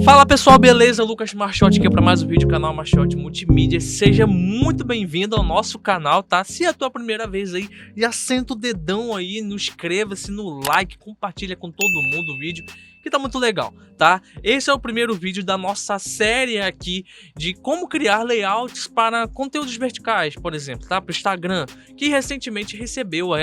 Fala pessoal, beleza? Lucas Marchotti aqui para mais um vídeo do canal Marchotti Multimídia. Seja muito bem-vindo ao nosso canal, tá? Se é a tua primeira vez aí, já senta o dedão aí, inscreva-se no like, compartilha com todo mundo o vídeo, que tá muito legal, tá? Esse é o primeiro vídeo da nossa série aqui de como criar layouts para conteúdos verticais, por exemplo, tá? Para o Instagram, que recentemente recebeu a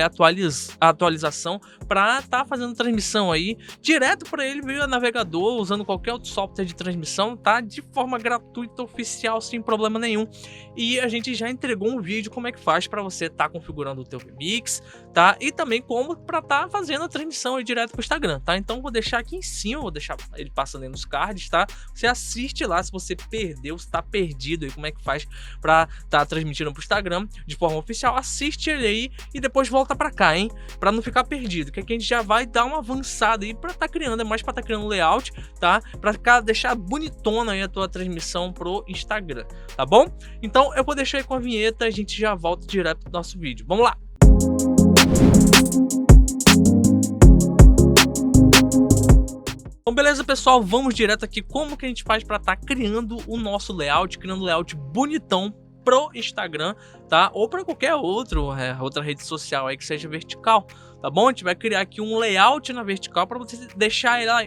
atualização para tá fazendo transmissão aí direto para ele via navegador, usando qualquer outro software de transmissão, tá? De forma gratuita, oficial, sem problema nenhum. E a gente já entregou um vídeo como é que faz para você tá configurando o teu VMix, tá? E também como para tá fazendo a transmissão aí direto para o Instagram, tá? Então vou deixar aqui em cima, vou deixar ele passando aí nos cards, tá? Você assiste lá se você perdeu, se tá perdido aí, como é que faz para tá transmitindo pro Instagram de forma oficial. Assiste ele aí e depois volta para cá, hein? Para não ficar perdido, que aqui a gente já vai dar uma avançada aí para tá criando, é mais para tá criando layout, tá? Para deixar bonitona aí a tua transmissão pro Instagram, tá bom? Então eu vou deixar aí com a vinheta, a gente já volta direto pro nosso vídeo. Vamos lá! Então beleza pessoal, vamos direto aqui como que a gente faz para estar criando o nosso layout, criando um layout bonitão pro Instagram, tá? Ou para qualquer outra rede social aí que seja vertical, tá bom? A gente vai criar aqui um layout na vertical para você deixar ela,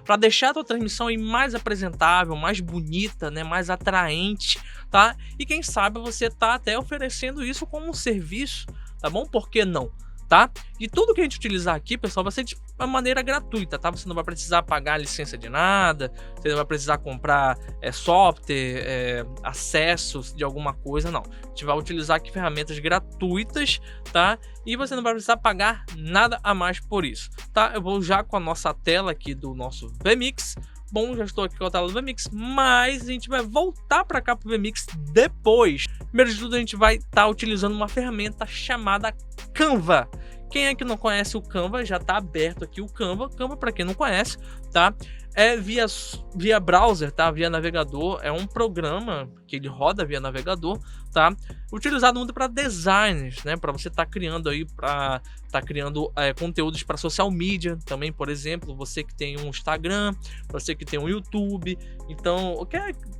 para deixar a tua transmissão aí mais apresentável, mais bonita, né? Mais atraente, tá? E quem sabe você tá até oferecendo isso como um serviço, tá bom? Por que não? Tá? E tudo que a gente utilizar aqui, pessoal, vai ser de uma maneira gratuita, tá? Você não vai precisar pagar licença de nada, você não vai precisar comprar software, acessos de alguma coisa, não. A gente vai utilizar aqui ferramentas gratuitas, tá? E você não vai precisar pagar nada a mais por isso, tá? Eu vou já com a nossa tela aqui do nosso VMix. Bom, já estou aqui com a tela do VMix, mas a gente vai voltar para cá para o VMix depois. Primeiro de tudo, a gente vai estar utilizando uma ferramenta chamada Canva. Quem é que não conhece o Canva, já está aberto aqui o Canva. Canva, para quem não conhece, tá? É via browser, tá? Via navegador. É um programa que ele roda via navegador, tá? Utilizado muito para designers, né? Para você estar criando aí, para criando conteúdos para social media também, por exemplo, você que tem um Instagram, você que tem um YouTube, então,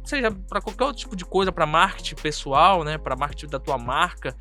seja para qualquer outro tipo de coisa, para marketing pessoal, né? Para marketing da tua marca,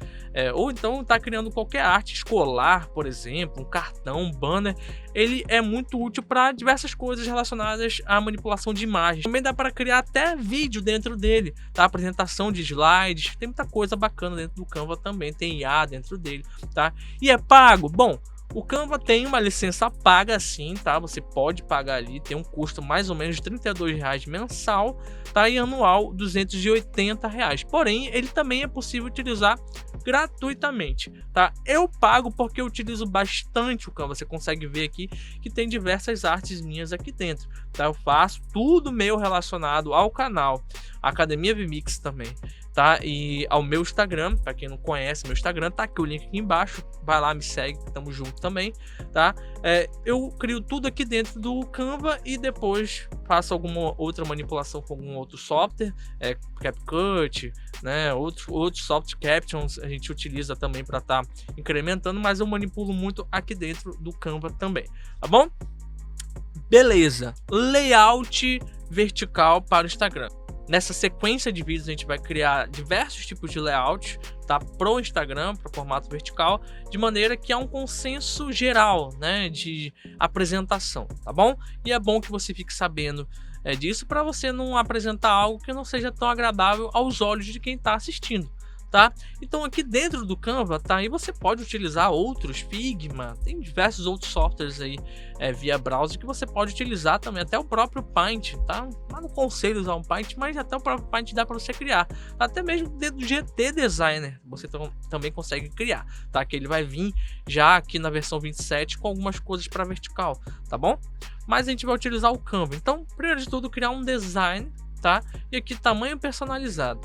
ou então tá criando qualquer arte escolar, por exemplo, um cartão, um banner. Ele é muito útil para diversas coisas relacionadas à manipulação de imagens. Também dá para criar até vídeo dentro dele, tá? Apresentação de slides, tem muita coisa bacana dentro do Canva também, tem IA dentro dele, tá? E é pago? Bom, o Canva tem uma licença paga sim, tá? Você pode pagar ali, tem um custo mais ou menos de R$32 mensal, tá? E anual R$280. Porém, ele também é possível utilizar gratuitamente, tá? Eu pago porque eu utilizo bastante o Canva. Você consegue ver aqui que tem diversas artes minhas aqui dentro, tá? Eu faço tudo meu relacionado ao canal Academia VMix também, tá? E ao meu Instagram, para quem não conhece meu Instagram, tá aqui o link aqui embaixo, vai lá, me segue, tamo junto também, tá? Eu crio tudo aqui dentro do Canva e depois faço alguma outra manipulação com algum outro software, CapCut, né? Outros soft captions a gente utiliza também para estar incrementando, mas eu manipulo muito aqui dentro do Canva também, tá bom? Beleza, layout vertical para o Instagram. Nessa sequência de vídeos a gente vai criar diversos tipos de layout, tá? Pro Instagram, para formato vertical, de maneira que há um consenso geral, né? De apresentação, tá bom? E é bom que você fique sabendo disso para você não apresentar algo que não seja tão agradável aos olhos de quem está assistindo, tá? Então aqui dentro do Canva, tá? Aí você pode utilizar outros, Figma, tem diversos outros softwares aí via browser que você pode utilizar também, até o próprio Paint, tá? Não aconselho usar um Paint, mas até o próprio Paint dá para você criar, até mesmo dentro do GT Designer você também consegue criar, tá? Que ele vai vir já aqui na versão 27 com algumas coisas para vertical, tá bom? Mas a gente vai utilizar o Canva. Então, primeiro de tudo, criar um design, tá? E aqui tamanho personalizado.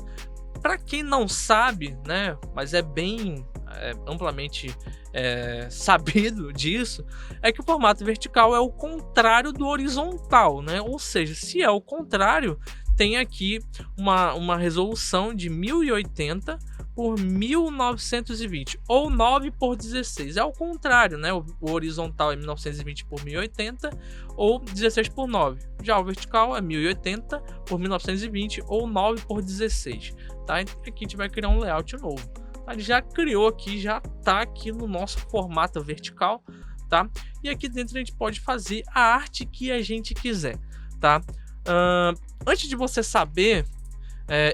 Para quem não sabe, né, mas é bem amplamente sabido disso, é que o formato vertical é o contrário do horizontal, né? Ou seja, se é o contrário, tem aqui uma resolução de 1080 por 1920 ou 9 por 16. É o contrário, né? O horizontal é 1920 por 1080 ou 16 por 9. Já o vertical é 1080 por 1920 ou 9 por 16, tá? Então aqui a gente vai criar um layout novo. Tá? Ele já criou aqui, já tá aqui no nosso formato vertical, tá? E aqui dentro a gente pode fazer a arte que a gente quiser, tá? Antes de você saber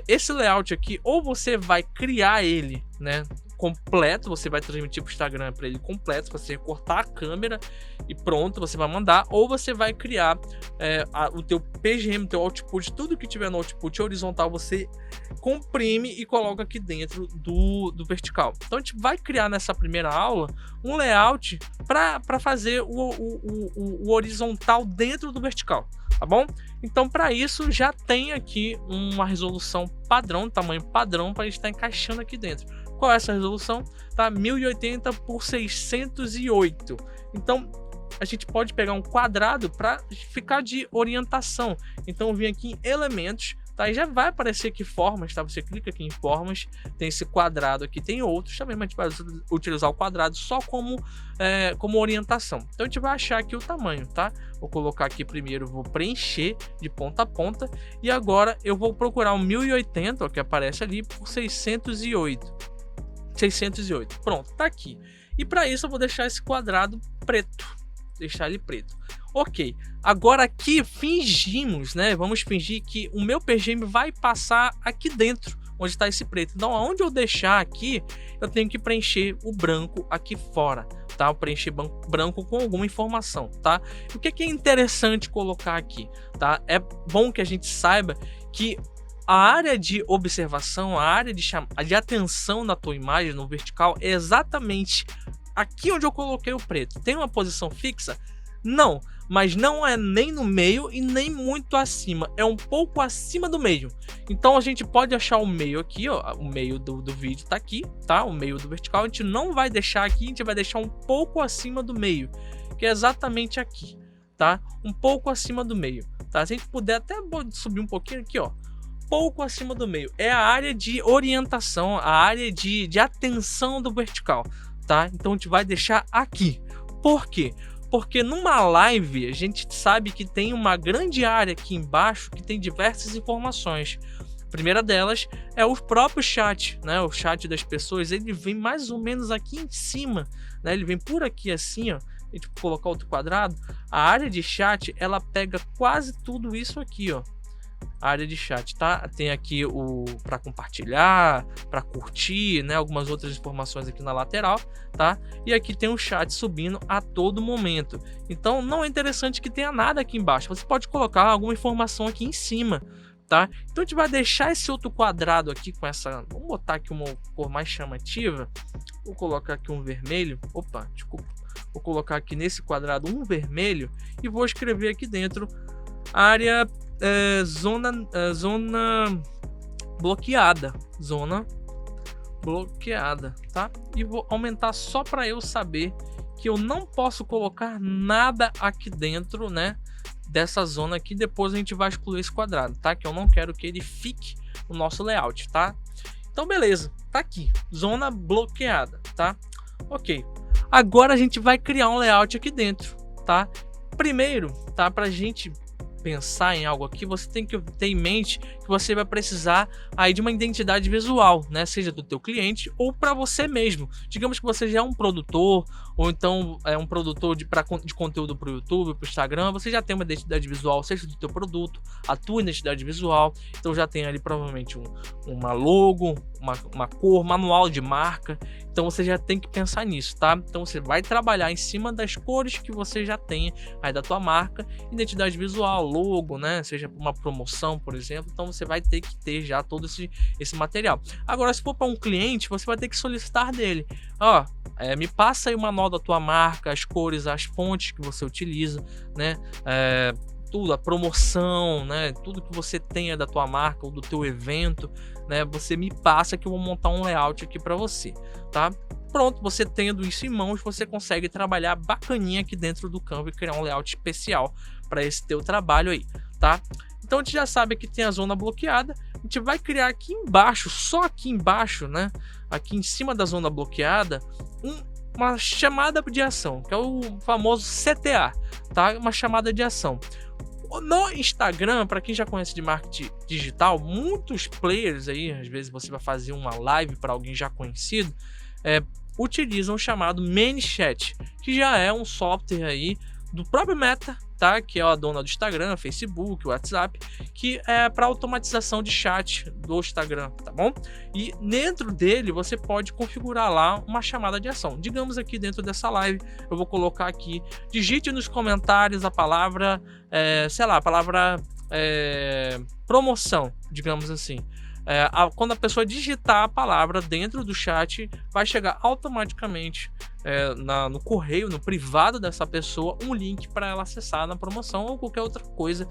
esse layout aqui, ou você vai criar ele, né, completo, você vai transmitir para o Instagram para ele completo, você cortar a câmera e pronto, você vai mandar, ou você vai criar o teu PGM, teu output, tudo que tiver no output horizontal, você comprime e coloca aqui dentro do vertical. Então a gente vai criar nessa primeira aula um layout para fazer o horizontal dentro do vertical, tá bom? Então para isso já tem aqui uma resolução padrão, tamanho padrão, para a gente estar encaixando aqui dentro. Qual é essa resolução? Tá 1080 por 608. Então a gente pode pegar um quadrado para ficar de orientação. Então eu vim aqui em elementos, tá? E já vai aparecer aqui formas, tá? Você clica aqui em formas, tem esse quadrado aqui, tem outros também, mas a gente vai utilizar o quadrado só como orientação. Então a gente vai achar aqui o tamanho, tá? Vou colocar aqui primeiro, vou preencher de ponta a ponta e agora eu vou procurar o 1080, ó, que aparece ali, por 608. Pronto, tá aqui. E para isso eu vou deixar esse quadrado preto, deixar ele preto. Ok, agora aqui fingimos, né? Vamos fingir que o meu PGM vai passar aqui dentro, onde está esse preto. Então, aonde eu deixar aqui, eu tenho que preencher o branco aqui fora, tá? Eu preencher branco com alguma informação, tá? E o que é interessante colocar aqui, tá? É bom que a gente saiba que a área de observação, a área de atenção na tua imagem no vertical é exatamente aqui onde eu coloquei o preto. Tem uma posição fixa? Não, mas não é nem no meio e nem muito acima, é um pouco acima do meio. Então a gente pode achar o meio aqui, ó, o meio do vídeo tá aqui, tá? O meio do vertical a gente não vai deixar aqui, a gente vai deixar um pouco acima do meio, que é exatamente aqui, tá? Um pouco acima do meio, tá? Se a gente puder até subir um pouquinho aqui, ó, pouco acima do meio, é a área de orientação, a área de atenção do vertical, tá? Então a gente vai deixar aqui. Por quê? Porque numa live a gente sabe que tem uma grande área aqui embaixo que tem diversas informações. A primeira delas é o próprio chat, né? O chat das pessoas, ele vem mais ou menos aqui em cima, né? Ele vem por aqui assim, ó. A gente colocar outro quadrado, a área de chat, ela pega quase tudo isso aqui, ó. A área de chat, tá? Tem aqui o para compartilhar, para curtir, né? Algumas outras informações aqui na lateral, tá? E aqui tem o chat subindo a todo momento. Então não é interessante que tenha nada aqui embaixo. Você pode colocar alguma informação aqui em cima, tá? Então a gente vai deixar esse outro quadrado aqui com essa. Vamos botar aqui uma cor mais chamativa. Vou colocar aqui um vermelho. Opa, desculpa. Vou colocar aqui nesse quadrado um vermelho e vou escrever aqui dentro área. Zona bloqueada, tá? E vou aumentar só para eu saber que eu não posso colocar nada aqui dentro, né, dessa zona aqui. Depois a gente vai excluir esse quadrado, tá? Que eu não quero que ele fique no nosso layout, tá? Então beleza, tá aqui, zona bloqueada, tá? Ok, agora a gente vai criar um layout aqui dentro, tá? Primeiro, tá, pra gente pensar em algo aqui, você tem que ter em mente que você vai precisar aí de uma identidade visual, né? Seja do teu cliente ou para você mesmo. Digamos que você já é um produtor ou então é um produtor de conteúdo para o YouTube, para o Instagram, você já tem uma identidade visual, seja do teu produto, a tua identidade visual. Então já tem ali provavelmente uma logo, uma cor, manual de marca. Então você já tem que pensar nisso, tá? Então você vai trabalhar em cima das cores que você já tem aí da tua marca, identidade visual, logo, né? Seja uma promoção, por exemplo. Então você vai ter que ter já todo esse material. Agora, se for para um cliente, você vai ter que solicitar dele. Ó, me passa aí o manual da tua marca, as cores, as fontes que você utiliza, né? Tudo, a promoção, né? Tudo que você tenha da tua marca ou do teu evento, né? Você me passa que eu vou montar um layout aqui para você, tá? Pronto, você tendo isso em mãos, você consegue trabalhar bacaninha aqui dentro do Canva e criar um layout especial para esse teu trabalho aí, tá? Então a gente já sabe que tem a zona bloqueada, a gente vai criar aqui embaixo, só aqui embaixo, né, aqui em cima da zona bloqueada, uma chamada de ação, que é o famoso CTA, tá? Uma chamada de ação. No Instagram, para quem já conhece de marketing digital, muitos players aí, às vezes você vai fazer uma live para alguém já conhecido, utilizam o chamado ManyChat, que já é um software aí do próprio Meta, tá? Que é a dona do Instagram, Facebook, WhatsApp, que é para automatização de chat do Instagram, tá bom? E dentro dele você pode configurar lá uma chamada de ação. Digamos aqui dentro dessa live, eu vou colocar aqui, digite nos comentários a palavra, sei lá, a palavra promoção, digamos assim. Quando a pessoa digitar a palavra dentro do chat, vai chegar automaticamente no correio, no privado dessa pessoa, um link para ela acessar na promoção ou qualquer outra coisa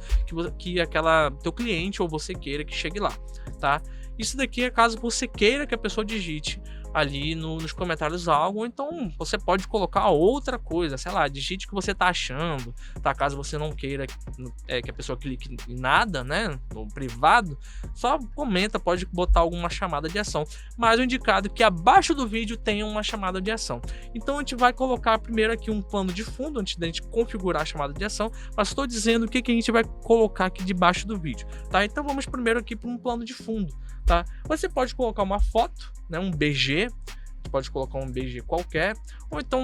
que aquela teu cliente ou você queira que chegue lá, tá? Isso daqui é caso você queira que a pessoa digite ali nos comentários algo, ou então você pode colocar outra coisa, sei lá, digite o que você tá achando, tá? Caso você não queira que a pessoa clique em nada, né, no privado, só comenta, pode botar alguma chamada de ação, mas o indicado é que abaixo do vídeo tem uma chamada de ação. Então a gente vai colocar primeiro aqui um plano de fundo antes da gente configurar a chamada de ação, mas estou dizendo o que a gente vai colocar aqui debaixo do vídeo, tá? Então vamos primeiro aqui para um plano de fundo, tá? Você pode colocar uma foto, né, um BG, você pode colocar um BG qualquer, ou então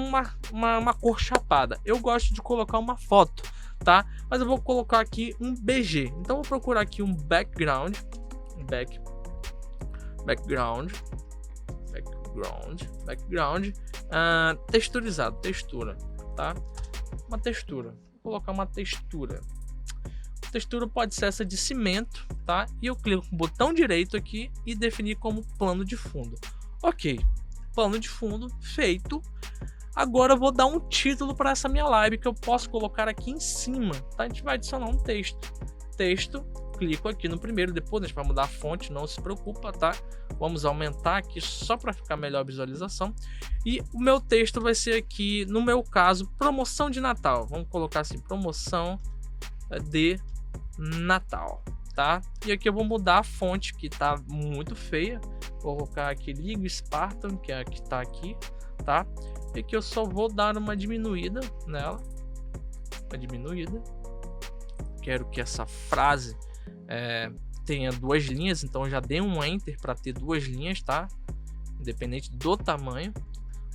uma cor chapada. Eu gosto de colocar uma foto, tá? Mas eu vou colocar aqui um BG. Então eu vou procurar aqui um background, texturizado, textura, tá? Uma textura. Vou colocar uma textura. A textura pode ser essa de cimento, tá? E eu clico com o botão direito aqui e definir como plano de fundo. Ok, plano de fundo feito. Agora eu vou dar um título para essa minha live que eu posso colocar aqui em cima, tá? A gente vai adicionar um texto, clico aqui no primeiro, depois a gente vai mudar a fonte, não se preocupa, tá? Vamos aumentar aqui só para ficar melhor a visualização. E o meu texto vai ser aqui, no meu caso, promoção de Natal. Vamos colocar assim, promoção de Natal, tá? E aqui eu vou mudar a fonte que tá muito feia. Vou colocar aqui Ligo Spartan, que é a que tá aqui, tá? E aqui eu só vou dar uma diminuída nela, Quero que essa frase tenha 2 linhas, então eu já dei um enter para ter 2 linhas, tá? Independente do tamanho,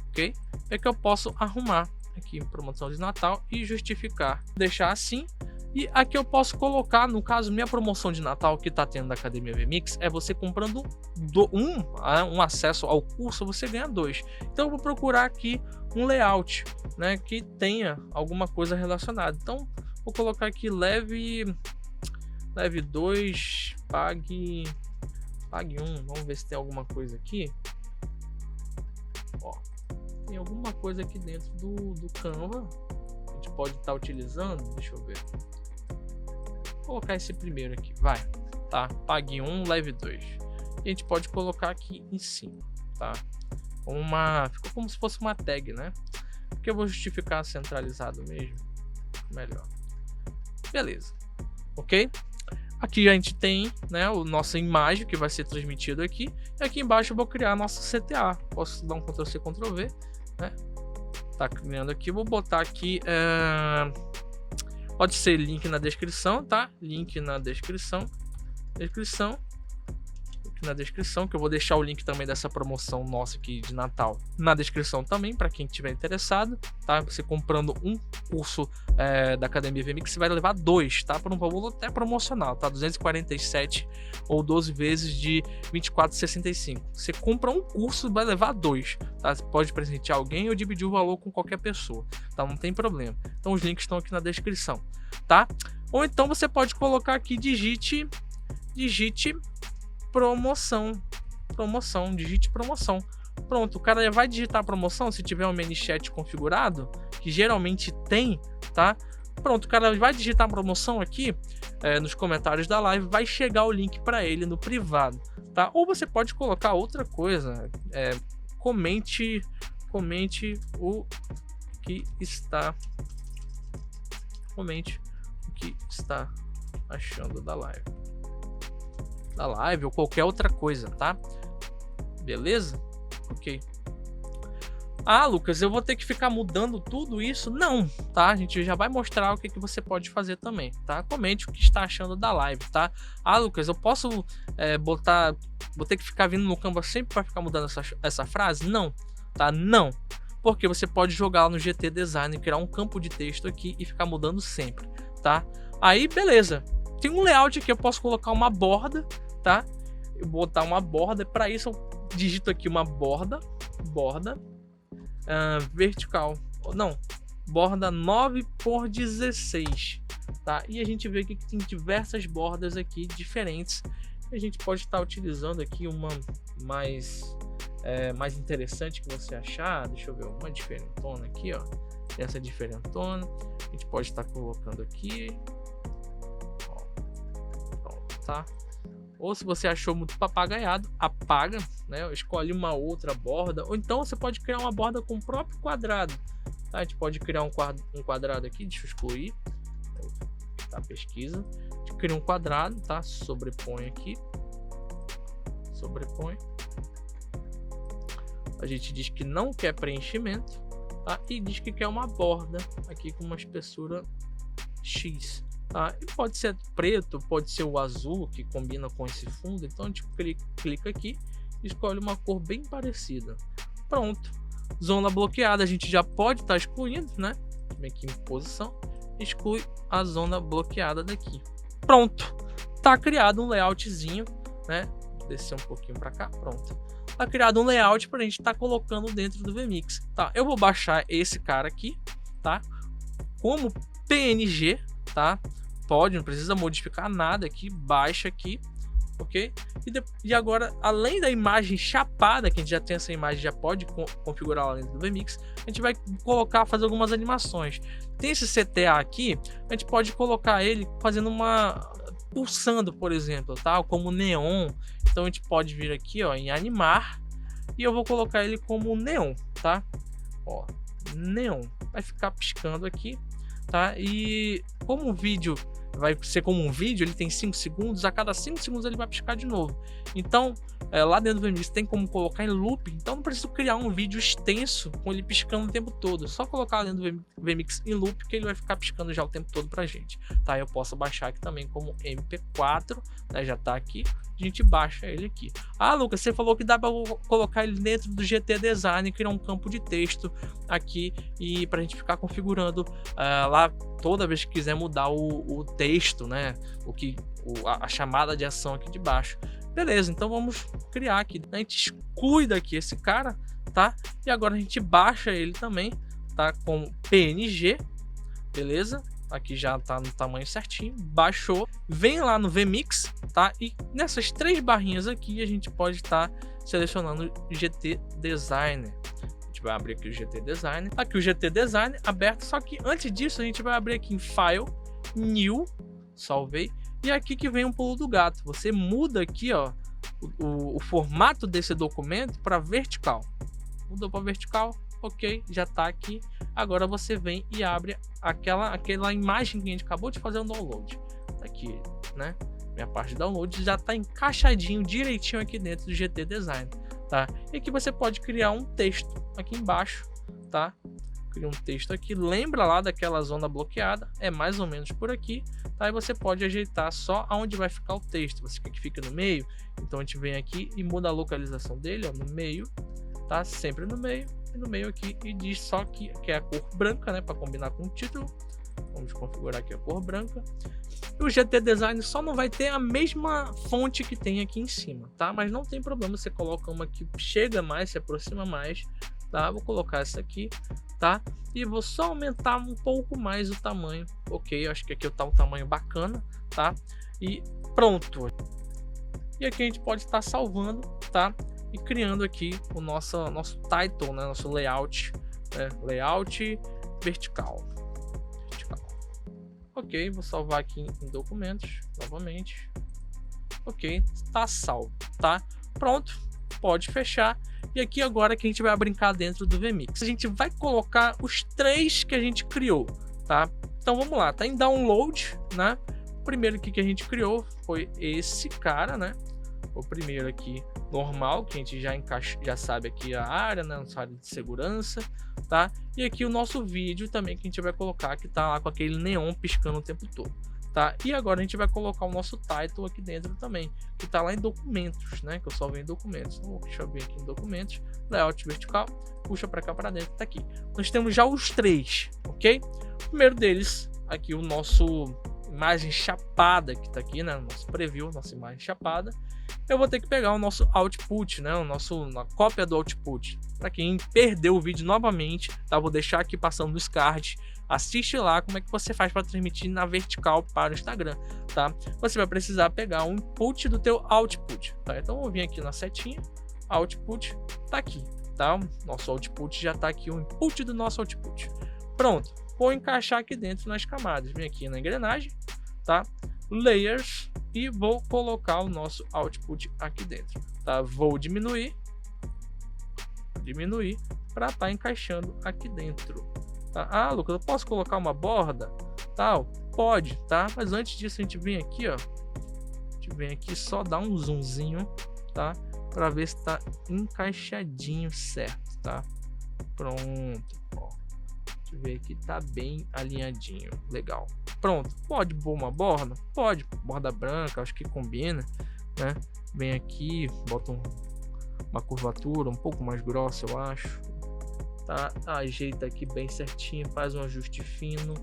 ok? E aqui eu posso arrumar aqui promoção de Natal e justificar, deixar assim. E aqui eu posso colocar, no caso, minha promoção de Natal que tá tendo da Academia VMix, é você comprando um acesso ao curso, você ganha 2. Então eu vou procurar aqui um layout, né, que tenha alguma coisa relacionada. Então vou colocar aqui leve 2, pague 1. Vamos ver se tem alguma coisa aqui. Ó, tem alguma coisa aqui dentro do Canva. A gente pode estar utilizando, deixa eu ver. Vou colocar esse primeiro aqui, vai, tá? Pague 1, leve 2. E a gente pode colocar aqui em cima, tá? Ficou como se fosse uma tag, né? Porque eu vou justificar centralizado mesmo, melhor. Beleza, ok? Aqui a gente tem, né, a nossa imagem que vai ser transmitida aqui. E aqui embaixo eu vou criar a nossa CTA. Posso dar um Ctrl+C, Ctrl+V, né? Tá criando aqui, vou botar aqui... Pode ser link na descrição, tá? Link na descrição. Aqui na descrição, que eu vou deixar o link também dessa promoção nossa aqui de Natal na descrição também, para quem tiver interessado, tá? Você comprando um curso da Academia VMix, você vai levar 2, tá? Por um valor até promocional, tá? 247 ou 12 vezes de 24,65. Você compra um curso e vai levar 2, tá? Você pode presentear alguém ou dividir o valor com qualquer pessoa, tá? Não tem problema. Então os links estão aqui na descrição, tá? Ou então você pode colocar aqui, digite promoção, digite promoção. Pronto, o cara vai digitar promoção se tiver um ManyChat configurado, que geralmente tem, tá? Pronto, o cara vai digitar promoção aqui nos comentários da live, vai chegar o link para ele no privado, tá? Ou você pode colocar outra coisa, comente o que está achando da live. da live ou qualquer outra coisa, tá? Beleza? Ok. Ah, Lucas, eu vou ter que ficar mudando tudo isso? Não, tá? A gente já vai mostrar o que você pode fazer também, tá? Comente o que está achando da live, tá? Ah, Lucas, eu posso vou ter que ficar vindo no Canva sempre para ficar mudando essa frase? Não, tá? Não. Porque você pode jogar no GT Design, criar um campo de texto aqui e ficar mudando sempre, tá? Aí, beleza. Tem um layout aqui, eu posso colocar uma borda, tá? Eu vou botar uma borda, para isso eu digito aqui uma borda vertical, não, borda 9x16, tá? E a gente vê aqui que tem diversas bordas aqui diferentes. A gente pode estar utilizando aqui uma mais interessante que você achar. Deixa eu ver, uma diferentona aqui, ó. Essa diferentona a gente pode estar colocando aqui, ó, pronto, tá? Ou se você achou muito papagaiado, apaga, né? Escolhe uma outra borda. Ou então você pode criar uma borda com o próprio quadrado, tá? A gente pode criar um quadrado aqui, deixa eu excluir, tá? Pesquisa. A gente cria um quadrado, tá? Sobrepõe aqui. Sobrepõe. A gente diz que não quer preenchimento, tá? E diz que quer uma borda aqui com uma espessura X. Ah, e pode ser preto, pode ser o azul que combina com esse fundo. Então a gente clica aqui e escolhe uma cor bem parecida. Pronto. Zona bloqueada a gente já pode estar excluindo, né? Vem aqui em posição, exclui a zona bloqueada daqui. Pronto. Tá criado um layoutzinho, né? Descer um pouquinho para cá, pronto. Tá criado um layout para a gente estar colocando dentro do VMix, tá? Eu vou baixar esse cara aqui, tá? Como PNG, tá? Não precisa modificar nada aqui, baixa aqui, ok? E agora, além da imagem chapada, que a gente já tem essa imagem, já pode configurar lá dentro do VMix, a gente vai fazer algumas animações. Tem esse CTA aqui, a gente pode colocar ele fazendo pulsando, por exemplo, tá? Como neon. Então a gente pode vir aqui, ó, em animar, e eu vou colocar ele como neon, tá? Ó, neon, vai ficar piscando aqui, tá? E como o vídeo vai ser como um vídeo, ele tem 5 segundos, a cada 5 segundos ele vai piscar de novo. Então, lá dentro do VMix tem como colocar em loop, então não preciso criar um vídeo extenso com ele piscando o tempo todo. É só colocar lá dentro do VMix em loop que ele vai ficar piscando já o tempo todo pra gente, tá? Eu posso baixar aqui também como MP4, né? Já tá aqui, a gente baixa ele aqui. Ah, Lucas, você falou que dá para colocar ele dentro do GT Design, criar um campo de texto aqui e pra gente ficar configurando lá toda vez que quiser mudar o texto, né? A chamada de ação aqui de baixo. Beleza, então vamos criar aqui. A gente exclui daqui esse cara, tá? E agora a gente baixa ele também, tá? Com PNG, beleza? Aqui já tá no tamanho certinho, baixou, vem lá no VMix, tá? E nessas 3 barrinhas aqui a gente pode estar selecionando o GT Designer. A gente vai abrir aqui o GT Designer, aqui o GT Design aberto, só que antes disso a gente vai abrir aqui em File, New, salvei, e aqui que vem um pulo do gato. Você muda aqui, ó, o formato desse documento para vertical. Mudou para vertical. Ok, já tá aqui. Agora você vem e abre aquela imagem que a gente acabou de fazer o download. Tá aqui, né? Minha parte de download já tá encaixadinho direitinho aqui dentro do GT Design, tá? E aqui você pode criar um texto aqui embaixo, tá? Cria um texto aqui, lembra lá daquela zona bloqueada, é mais ou menos por aqui, tá? E você pode ajeitar só aonde vai ficar o texto. Você quer que fique no meio? Então a gente vem aqui e muda a localização dele, ó, no meio, tá? Sempre no meio. No meio aqui e diz só que é a cor branca, né, para combinar com o título. Vamos configurar aqui a cor branca. E o GT Design só não vai ter a mesma fonte que tem aqui em cima, tá? Mas não tem problema, você coloca uma que chega mais, se aproxima mais, tá? Vou colocar essa aqui, tá? E vou só aumentar um pouco mais o tamanho. Ok, acho que aqui tá um tamanho bacana, tá? E pronto. E aqui a gente pode estar salvando, tá? E criando aqui o nosso title, né? Nosso layout, né? Layout vertical. Ok, vou salvar aqui em documentos novamente. Ok, está salvo, tá? Pronto, pode fechar. E aqui agora que a gente vai brincar dentro do VMix, a gente vai colocar os 3 que a gente criou, tá? Então vamos lá, tá em download, né? O primeiro aqui que a gente criou foi esse cara, né? O primeiro aqui, normal, que a gente já sabe aqui a área, né? Nossa área de segurança, tá? E aqui o nosso vídeo também, que a gente vai colocar, que tá lá com aquele neon piscando o tempo todo, tá? E agora a gente vai colocar o nosso title aqui dentro também, que tá lá em documentos, né? Que eu só venho em documentos. Então, deixa eu vir aqui em documentos, layout vertical, puxa para cá para dentro, tá aqui. Nós temos já os três, ok? O primeiro deles, aqui o nosso imagem chapada que tá aqui, né? Nosso preview, nossa imagem chapada. Eu vou ter que pegar o nosso output, né? A cópia do output. Para quem perdeu o vídeo novamente, tá? Vou deixar aqui passando nos cards. Assiste lá como é que você faz para transmitir na vertical para o Instagram, tá? Você vai precisar pegar o input do teu output, tá? Então eu vou vir aqui na setinha, output tá aqui, tá? Nosso output já tá aqui, o input do nosso output. Pronto, vou encaixar aqui dentro nas camadas. Vem aqui na engrenagem, tá? Layers e vou colocar o nosso output aqui dentro, tá? Vou diminuir para estar encaixando aqui dentro, tá? Ah, Lucas, eu posso colocar uma borda, tal? Pode, tá? Mas antes disso a gente vem aqui, ó, a gente vem aqui só dar um zoomzinho, tá? Para ver se tá encaixadinho certo, tá? Pronto, ó. Deixa eu ver aqui, tá bem alinhadinho, legal. Pronto, pode pôr uma borda? Pode, borda branca, acho que combina, né? Vem aqui, bota uma curvatura um pouco mais grossa, eu acho, tá? Ajeita aqui bem certinho, faz um ajuste fino,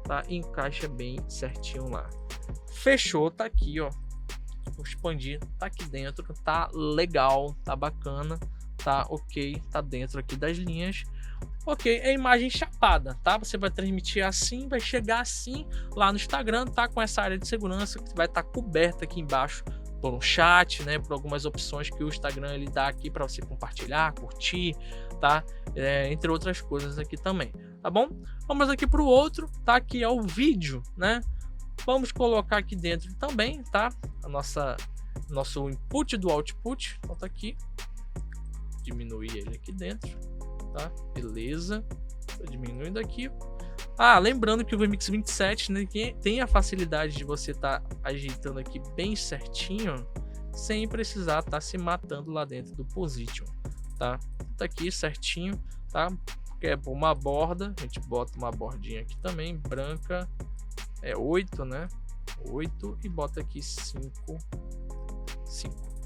tá? Encaixa bem certinho lá. Fechou, tá aqui, ó. Vou expandir, tá aqui dentro, tá legal, tá bacana, tá ok, tá dentro aqui das linhas. Ok, é imagem chapada, tá? Você vai transmitir assim, vai chegar assim lá no Instagram, tá? Com essa área de segurança que vai estar coberta aqui embaixo por um chat, né? Por algumas opções que o Instagram ele dá aqui para você compartilhar, curtir, tá? Entre outras coisas aqui também, tá bom? Vamos aqui para o outro, tá? Que é o vídeo, né? Vamos colocar aqui dentro também, tá? Nosso input do output, então tá aqui. Diminuir ele aqui dentro. Tá? Beleza, tô diminuindo aqui. Ah, lembrando que o VMix 27, né, tem a facilidade de você estar ajeitando aqui bem certinho, sem precisar estar se matando lá dentro do Position, tá? Tá aqui certinho, tá? Quer pôr uma borda, a gente bota uma bordinha aqui também, branca, 8, né? 8 e bota aqui 5.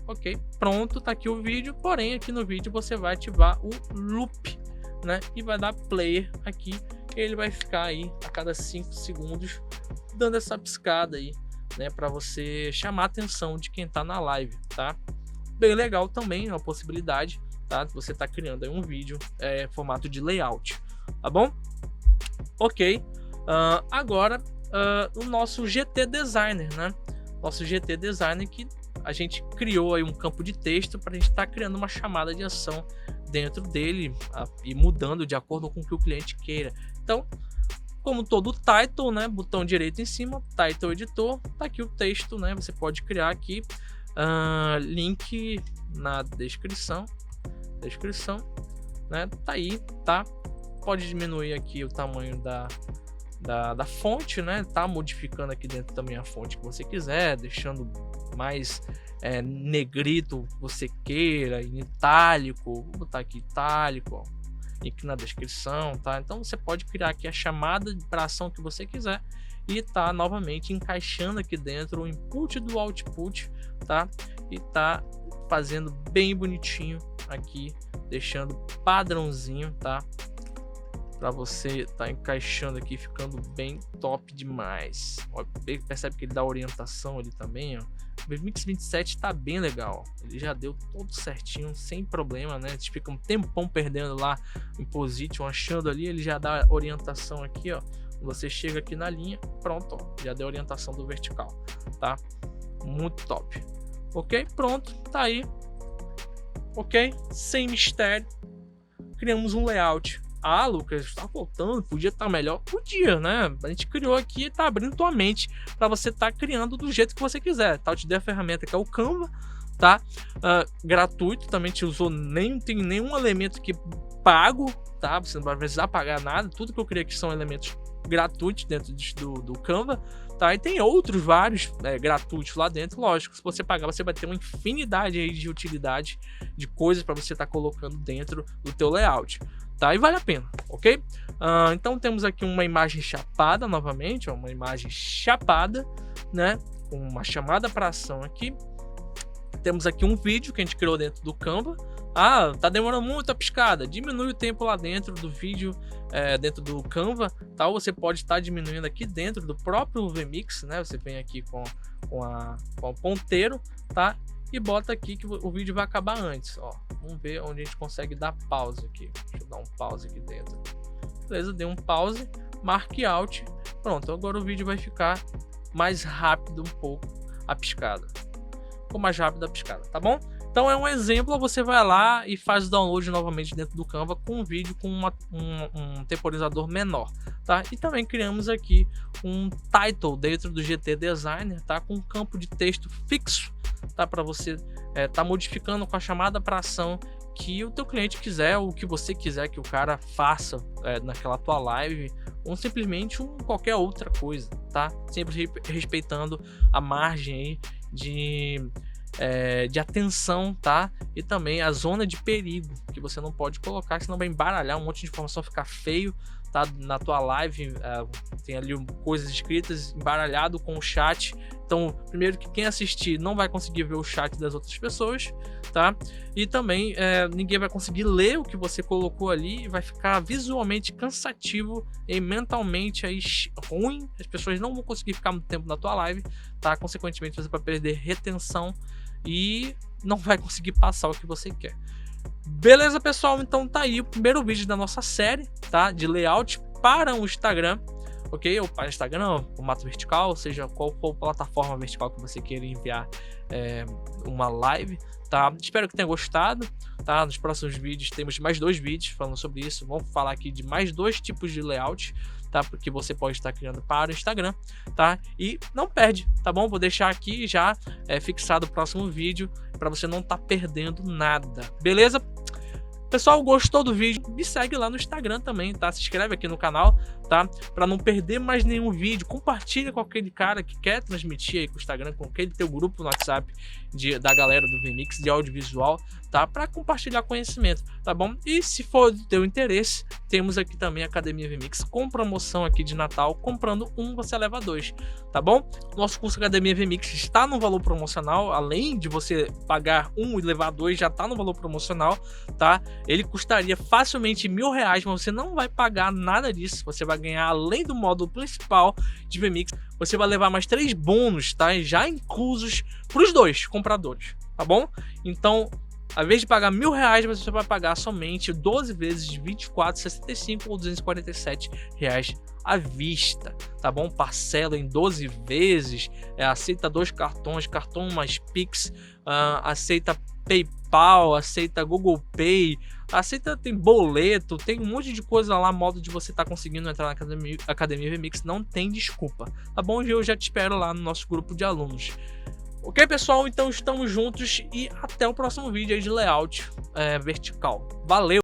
Ok, pronto, tá aqui o vídeo, porém aqui no vídeo você vai ativar o loop, né? E vai dar player aqui, ele vai ficar aí a cada 5 segundos dando essa piscada aí, né? Para você chamar a atenção de quem tá na live, tá? Bem legal também, é uma possibilidade, tá? Você tá criando aí um vídeo formato de layout, tá bom? Ok, agora o nosso GT Designer, né? Nosso GT Designer que a gente criou aí um campo de texto para a gente estar criando uma chamada de ação dentro dele e mudando de acordo com o que o cliente queira. Então, como todo title, né, botão direito em cima, title editor, tá aqui o texto, né, você pode criar aqui, link na descrição, né, tá aí, tá? Pode diminuir aqui o tamanho da fonte, né? Tá modificando aqui dentro também a fonte que você quiser, deixando mais negrito você queira, em itálico, vou botar aqui itálico, ó, link na descrição, tá? Então você pode criar aqui a chamada para ação que você quiser e tá novamente encaixando aqui dentro o input do output, tá? E tá fazendo bem bonitinho aqui, deixando padrãozinho, tá? Para você tá encaixando aqui, ficando bem top demais. Ó, percebe que ele dá orientação ali também, ó. O VMix 27 tá bem legal, ele já deu todo certinho, sem problema, né? A gente fica um tempão perdendo lá em Position, achando ali, ele já dá orientação aqui, ó. Você chega aqui na linha, pronto, ó, já deu orientação do vertical, tá? Muito top. Ok, pronto, tá aí. Ok, sem mistério, criamos um layout. Ah, Lucas, está faltando, podia estar melhor? Podia, né? A gente criou aqui e tá abrindo tua mente para você estar criando do jeito que você quiser, tá? Eu te dei a ferramenta que é o Canva, tá? Gratuito, também te usou, tem nenhum elemento que pago, tá? Você não vai precisar pagar nada, tudo que eu criei aqui são elementos gratuitos dentro do Canva, tá? E tem outros vários gratuitos lá dentro, lógico. Se você pagar, você vai ter uma infinidade aí de utilidade, de coisas para você estar colocando dentro do teu layout, tá? E vale a pena, ok? Então temos aqui uma imagem chapada novamente, ó, uma imagem chapada, né? Com uma chamada para ação aqui. Temos aqui um vídeo que a gente criou dentro do Canva. Tá demorando muito a piscada. Diminui o tempo lá dentro do vídeo, dentro do Canva, tá? Você pode estar diminuindo aqui dentro do próprio VMix, né? Você vem aqui com o ponteiro, tá? E bota aqui que o vídeo vai acabar antes, ó. Vamos ver onde a gente consegue dar pause aqui. Deixa eu dar um pause aqui dentro. Beleza, dei um pause, marque Alt. Pronto, agora o vídeo vai ficar mais rápido um pouco a piscada. Ficou mais rápido a piscada, tá bom? Então é um exemplo, você vai lá e faz o download novamente dentro do Canva com um vídeo com um temporizador menor, tá? E também criamos aqui um title dentro do GT Designer, tá? Com um campo de texto fixo, tá? Para você tá modificando com a chamada para ação que o teu cliente quiser, ou que você quiser que o cara faça naquela tua live, ou simplesmente qualquer outra coisa, tá? Sempre respeitando a margem aí de atenção, tá? E também a zona de perigo que você não pode colocar, senão vai embaralhar um monte de informação, ficar feio, tá? Na tua live tem ali coisas escritas embaralhado com o chat. Então, primeiro que quem assistir não vai conseguir ver o chat das outras pessoas, tá? E também ninguém vai conseguir ler o que você colocou ali, vai ficar visualmente cansativo e mentalmente aí ruim. As pessoas não vão conseguir ficar muito tempo na tua live, tá? Consequentemente, você vai perder retenção e não vai conseguir passar o que você quer. Beleza, pessoal? Então tá aí o primeiro vídeo da nossa série, tá? De layout para o Instagram, ok? Ou para o Instagram, formato vertical, seja qual for plataforma vertical que você queira enviar uma live, tá? Espero que tenha gostado, tá? Nos próximos vídeos temos mais 2 vídeos falando sobre isso. Vamos falar aqui de mais 2 tipos de layout, tá? Porque você pode estar criando para o Instagram, tá? E não perde, tá bom? Vou deixar aqui já fixado o próximo vídeo para você não estar perdendo nada, beleza? Pessoal, gostou do vídeo? Me segue lá no Instagram também, tá? Se inscreve aqui no canal, tá? Para não perder mais nenhum vídeo. Compartilha com aquele cara que quer transmitir aí com o Instagram, com aquele teu grupo no WhatsApp da galera do VMix de audiovisual, tá? Para compartilhar conhecimento, tá bom? E se for do teu interesse, temos aqui também a Academia VMix com promoção aqui de Natal. Comprando um, você leva 2, tá bom? Nosso curso Academia VMix está no valor promocional. Além de você pagar um e levar 2, já tá no valor promocional, tá? Ele custaria facilmente R$1.000, mas você não vai pagar nada disso. Você vai ganhar, além do módulo principal de VMix, você vai levar mais 3 bônus, tá? Já inclusos para os 2 compradores, tá bom? Então, ao invés de pagar R$1.000, você vai pagar somente 12 vezes de R$24,65 ou R$247 à vista, tá bom? Parcela em 12 vezes, aceita 2 cartões, cartão mais Pix, aceita PayPal, aceita Google Pay, aceita, tem boleto, tem um monte de coisa lá, modo de você estar conseguindo entrar na Academia VMix, não tem desculpa, tá bom? Eu já te espero lá no nosso grupo de alunos. Ok, pessoal? Então estamos juntos e até o próximo vídeo aí de layout vertical. Valeu!